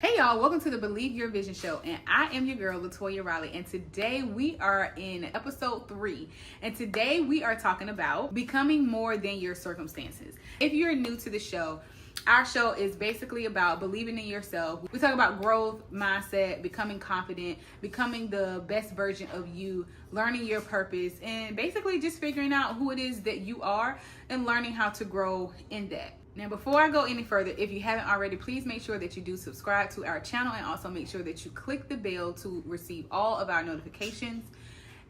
Hey y'all, welcome to the Believe Your Vision show, and I am your girl Latoya Riley, and today we are in episode 3, and today we are talking about becoming more than your circumstances. If you're new to the show, our show is basically about believing in yourself. We talk about growth, mindset, becoming confident, becoming the best version of you, learning your purpose, and basically just figuring out who it is that you are and learning how to grow in that. Now, before I go any further, if you haven't already, please make sure that you do subscribe to our channel and also make sure that you click the bell to receive all of our notifications,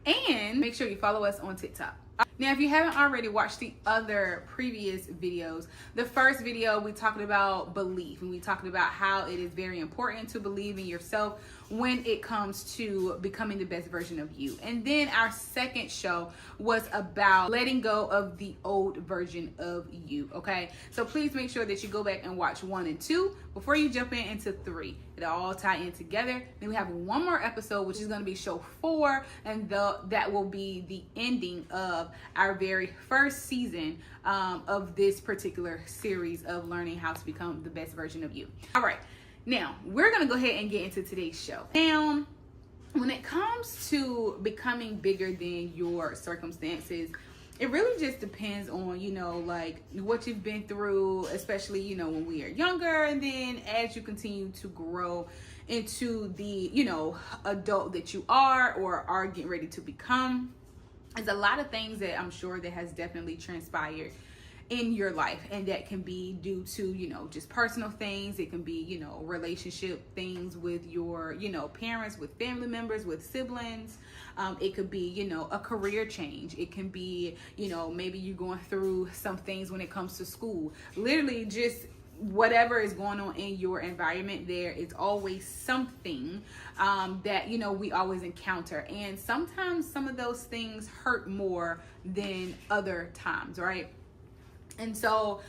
and make sure you follow us on TikTok. Now, if you haven't already watched the other previous videos, the first video we talked about belief, and we talked about how it is very important to believe in yourself when it comes to becoming the best version of you. And then our second show was about letting go of the old version of you. Okay, so please make sure that you go back and watch 1 and 2 before you jump into 3. It all tie in together. Then we have one more episode, which is going to be show 4, and that will be the ending of our very first season of this particular series of learning how to become the best version of you. All right, now we're going to go ahead and get into today's show. Now, when it comes to becoming bigger than your circumstances, it really just depends on, like what you've been through, especially, when we are younger. And then as you continue to grow into the, adult that you are or are getting ready to become, there's a lot of things that I'm sure that has definitely transpired in your life, and that can be due to just personal things. It can be relationship things with your parents, with family members, with siblings. It could be a career change. It can be maybe you're going through some things when it comes to school. Literally just whatever is going on in your environment, there is always something that we always encounter, and sometimes some of those things hurt more than other times, right? And so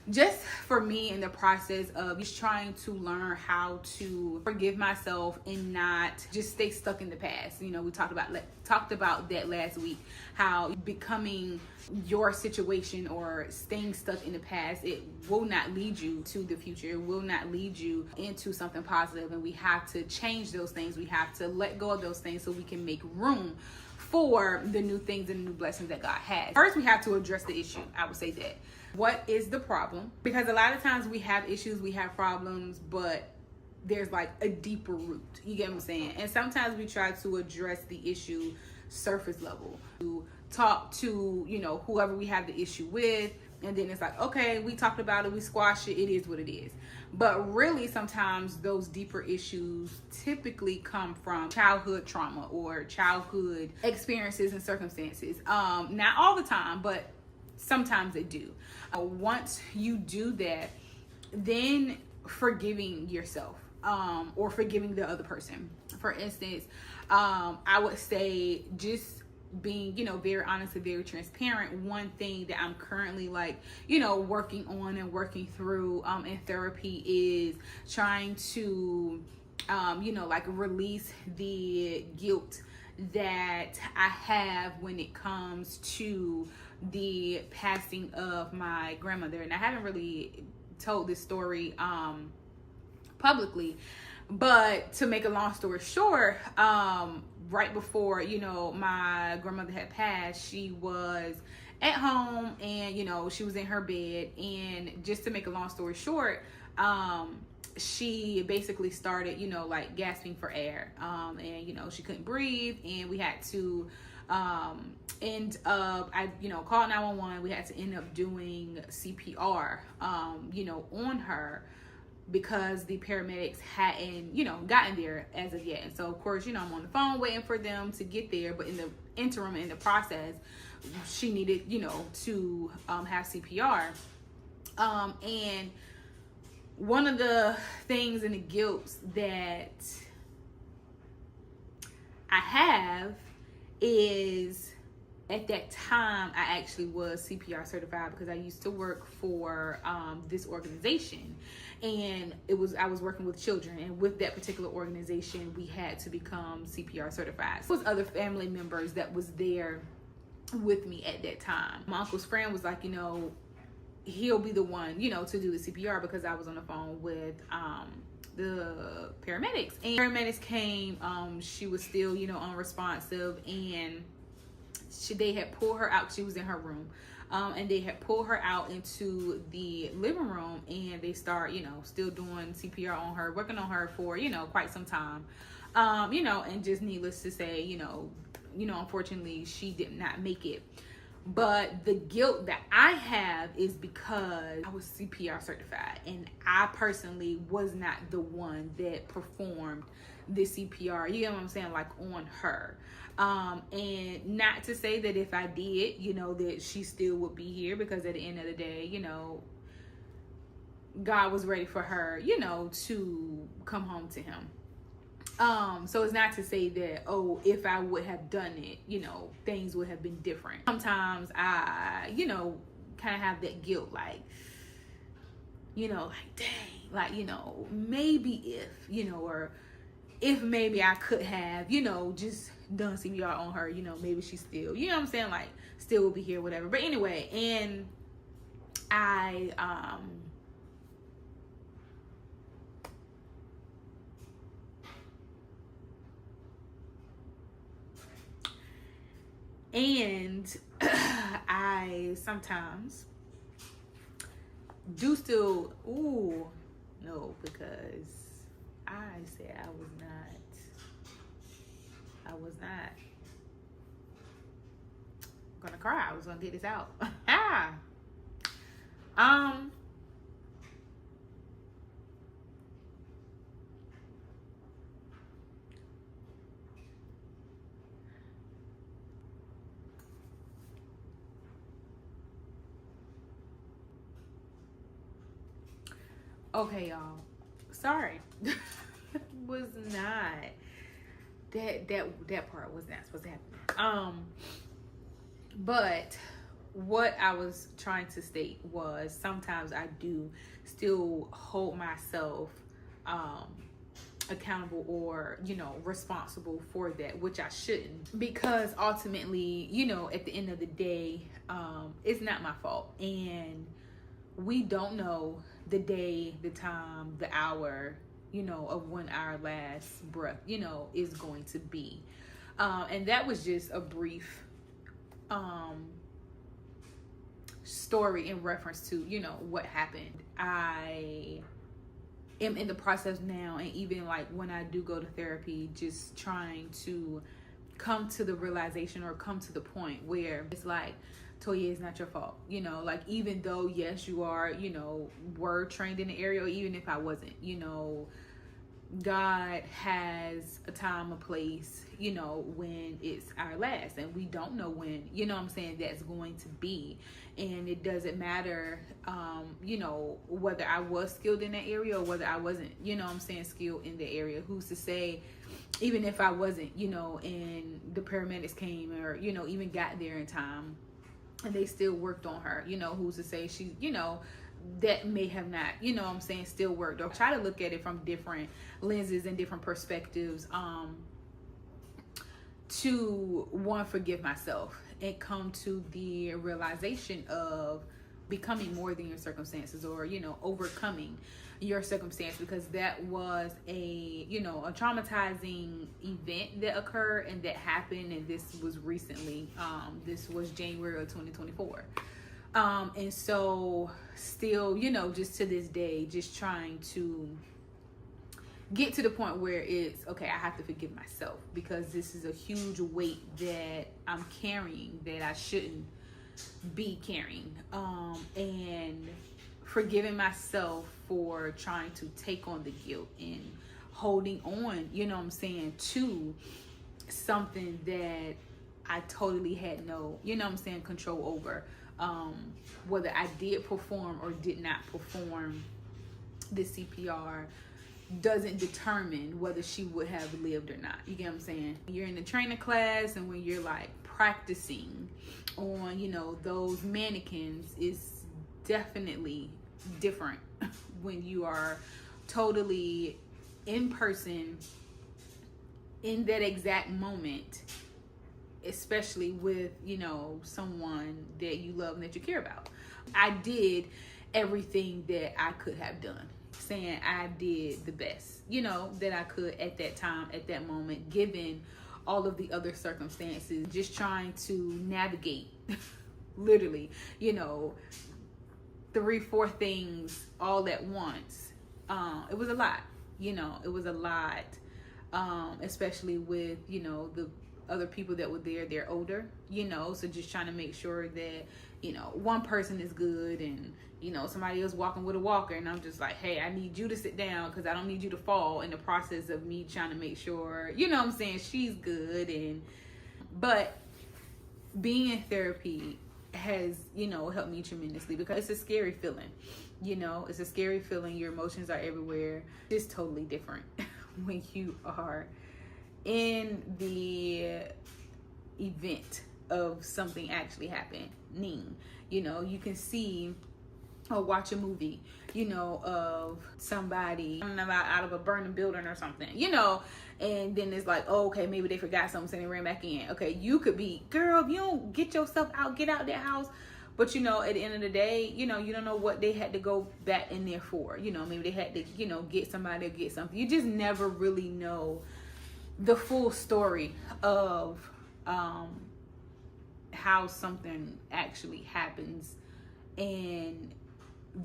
just for me, in the process of just trying to learn how to forgive myself and not just stay stuck in the past. We talked about that last week, how becoming your situation or staying stuck in the past, it will not lead you to the future. It will not lead you into something positive, and we have to change those things. We have to let go of those things so we can make room for the new things and the new blessings that God has. First, we have to address the issue. I would say that. What is the problem? Because a lot of times we have issues, we have problems, but there's like a deeper root. You get what I'm saying? And sometimes we try to address the issue surface level, to talk to, whoever we have the issue with. And then it's like, okay, we talked about it, we squashed it, it is what it is. But really, sometimes those deeper issues typically come from childhood trauma or childhood experiences and circumstances. Not all the time, but sometimes they do. Once you do that, then forgiving yourself or forgiving the other person. For instance, I would say just being very honest and very transparent. One thing that I'm currently working on and working through in therapy is trying to release the guilt that I have when it comes to the passing of my grandmother. And I haven't really told this story publicly, but to make a long story short, right before my grandmother had passed, she was at home, and she was in her bed, and just to make a long story short, she basically started gasping for air, and she couldn't breathe, and we had to end up, I called 911. We had to end up doing CPR on her, because the paramedics hadn't gotten there as of yet. And so of course I'm on the phone waiting for them to get there, but in the interim, in the process, she needed to have CPR, and one of the things and the guilt that I have is, at that time, I actually was CPR certified because I used to work for this organization, and I was working with children, and with that particular organization, we had to become CPR certified. There was other family members that was there with me at that time. My uncle's friend was like, he'll be the one, to do the CPR, because I was on the phone with the paramedics. And paramedics came. She was still, unresponsive, and they had pulled her out. She was in her room. And they had pulled her out into the living room, and they start, still doing CPR on her, working on her for, quite some time. And just needless to say, unfortunately she did not make it. But the guilt that I have is because I was CPR certified, and I personally was not the one that performed the CPR, you know what I'm saying, like on her. And not to say that if I did, that she still would be here, because at the end of the day, God was ready for her, to come home to him. So it's not to say that, if I would have done it, things would have been different. Sometimes I, kind of have that guilt, like, dang, like, maybe if, or if maybe I could have, just done CPR on her, maybe she still, what I'm saying, like, still will be here, whatever. But anyway, and I, and I sometimes do still, no, because I said I was not. I'm gonna cry. I was gonna get this out. Okay, y'all. Sorry. Was not that part was not supposed to happen. But what I was trying to state was, sometimes I do still hold myself accountable, or responsible for that, which I shouldn't, because ultimately, at the end of the day, it's not my fault, and we don't know the day, the time, the hour, of when our last breath, is going to be. And that was just a brief story in reference to, what happened. I am in the process now, and even like when I do go to therapy, just trying to come to the realization, or come to the point where it's like, Toya, it's not your fault. Like, even though, yes, you are, were trained in the area, or even if I wasn't, God has a time, a place, when it's our last, and we don't know when, what I'm saying, that's going to be. And it doesn't matter, whether I was skilled in that area, or whether I wasn't, what I'm saying, skilled in the area. Who's to say, even if I wasn't, and the paramedics came, or, even got there in time, and they still worked on her, who's to say she, that may have not, what I'm saying, still worked. Or try to look at it from different lenses and different perspectives, to forgive myself, and come to the realization of becoming more than your circumstances, or overcoming your circumstance, because that was a traumatizing event that occurred, and that happened, and this was recently, this was January of 2024. And so still, just to this day, just trying to get to the point where it's okay, I have to forgive myself, because this is a huge weight that I'm carrying that I shouldn't be carrying. And forgiving myself for trying to take on the guilt and holding on, what I'm saying, to something that I totally had no, what I'm saying, control over. Whether I did perform or did not perform the CPR doesn't determine whether she would have lived or not. You get what I'm saying? You're in the training class, and when you're like practicing on, those mannequins, is definitely different when you are totally in person in that exact moment, especially with, someone that you love and that you care about. I did everything that I could have done saying I did the best, that I could at that time, at that moment, given all of the other circumstances, just trying to navigate literally, 3-4 things all at once. It was a lot, it was a lot, especially with, the other people that were there, they're older, so just trying to make sure that, one person is good and, somebody else walking with a walker, and I'm just like, hey, I need you to sit down because I don't need you to fall in the process of me trying to make sure, what I'm saying, she's good. But being in therapy has, helped me tremendously, because it's a scary feeling, it's a scary feeling. Your emotions are everywhere. It's totally different when you are in the event of something actually happening. You can see or watch a movie, of somebody out of a burning building or something, and then it's like, oh, okay, maybe they forgot something, so they ran back in. Okay, you could be, girl, if you don't get yourself out, get out that house. But, at the end of the day, you don't know what they had to go back in there for. Maybe they had to, get somebody or get something. You just never really know the full story of how something actually happens, and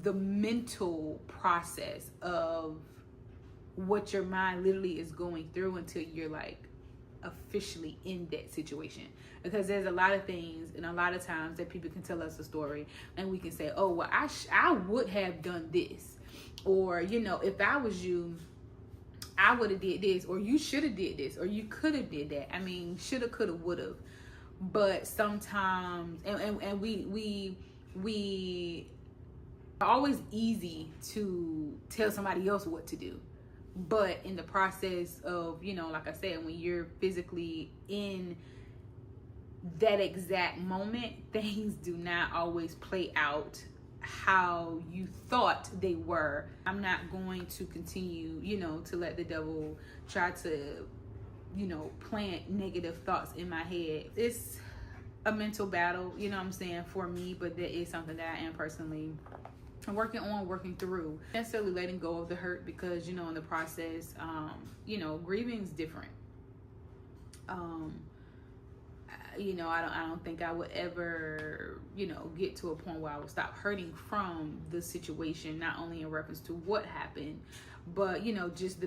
the mental process of what your mind literally is going through until you're like officially in that situation. Because there's a lot of things and a lot of times that people can tell us a story and we can say, oh, well, I would have done this, or if I was you, I would have did this, or you should have did this, or you could have did that. I mean, shoulda, coulda, would have. But sometimes, and we always easy to tell somebody else what to do, but in the process of, like I said, when you're physically in that exact moment, things do not always play out how you thought they were. I'm not going to continue, to let the devil try to, plant negative thoughts in my head. It's a mental battle, for me, but that is something that I am personally working through. Necessarily letting go of the hurt, because in the process, grieving is different. I don't think I would ever, get to a point where I would stop hurting from the situation, not only in reference to what happened, but just the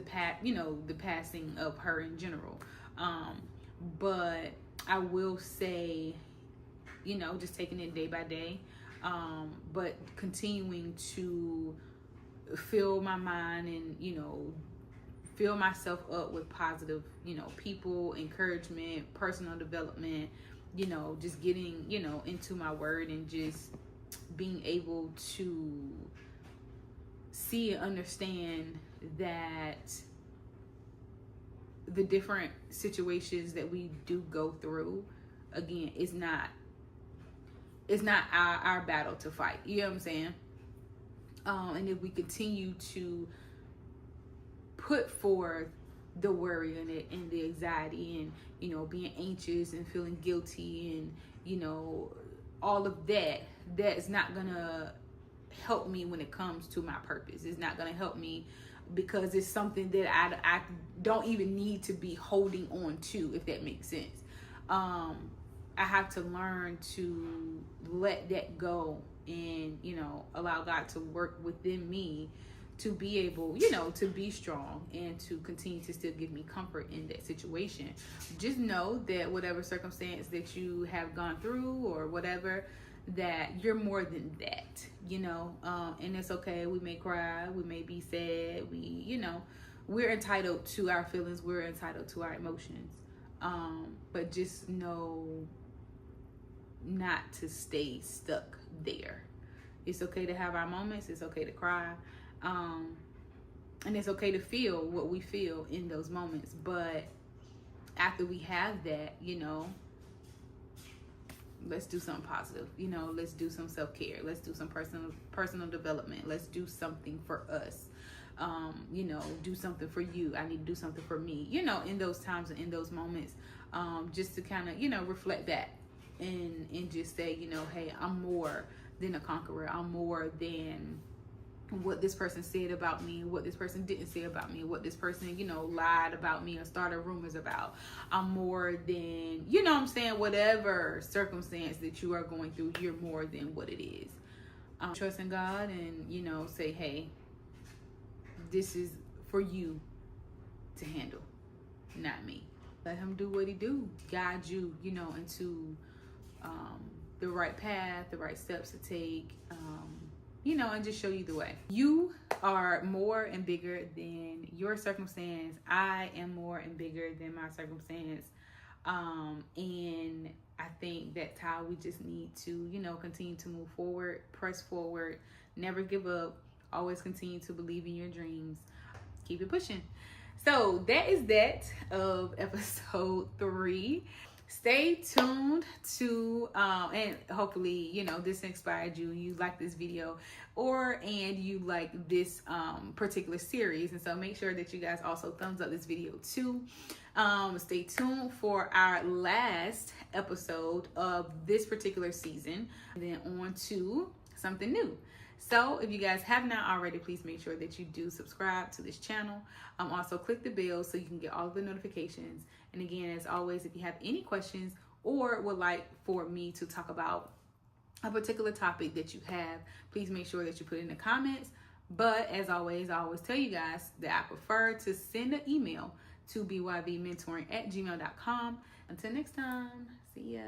passing of her in general. But I will say, just taking it day by day. But continuing to fill my mind and, fill myself up with positive, people, encouragement, personal development, just getting, into my word, and just being able to see and understand that the different situations that we do go through, again, it's not our battle to fight. You know what I'm saying? And if we continue to put forth the worry in it and the anxiety and, being anxious and feeling guilty and, all of that, that's not gonna help me when it comes to my purpose. It's not gonna help me, because it's something that I don't even need to be holding on to, if that makes sense. I have to learn to let that go and, allow God to work within me to be able, to be strong and to continue to still give me comfort in that situation. Just know that whatever circumstance that you have gone through or whatever, that you're more than that, and it's okay. We may cry, we may be sad, we're entitled to our feelings, we're entitled to our emotions. But just know not to stay stuck there. It's okay to have our moments. It's okay to cry. And it's okay to feel what we feel in those moments. But after we have that, let's do something positive. Let's do some self-care. Let's do some personal development. Let's do something for us. Do something for you. I need to do something for me, in those times and in those moments, just to kind of, reflect back and just say, hey, I'm more than a conqueror. I'm more than, what this person said about me, what this person didn't say about me, what this person, lied about me or started rumors about. I'm more than, what I'm saying, whatever circumstance that you are going through, you're more than what it is. Trust in God and, say, hey, this is for you to handle, not me. Let him do what he do, guide you, into the right path, the right steps to take, and just show you the way. You are more and bigger than your circumstance. I am more and bigger than my circumstance. And I think that's how we just need to, continue to move forward, press forward, never give up, always continue to believe in your dreams, keep it pushing. So that is that of episode 3. Stay tuned to and hopefully this inspired you, you like this video, and you like this particular series. And so make sure that you guys also thumbs up this video too. Stay tuned for our last episode of this particular season, and then on to something new. So if you guys have not already, please make sure that you do subscribe to this channel. Also click the bell so you can get all of the notifications. And again, as always, if you have any questions or would like for me to talk about a particular topic that you have, please make sure that you put it in the comments. But as always, I always tell you guys that I prefer to send an email to byvmentoring@gmail.com. Until next time, see ya.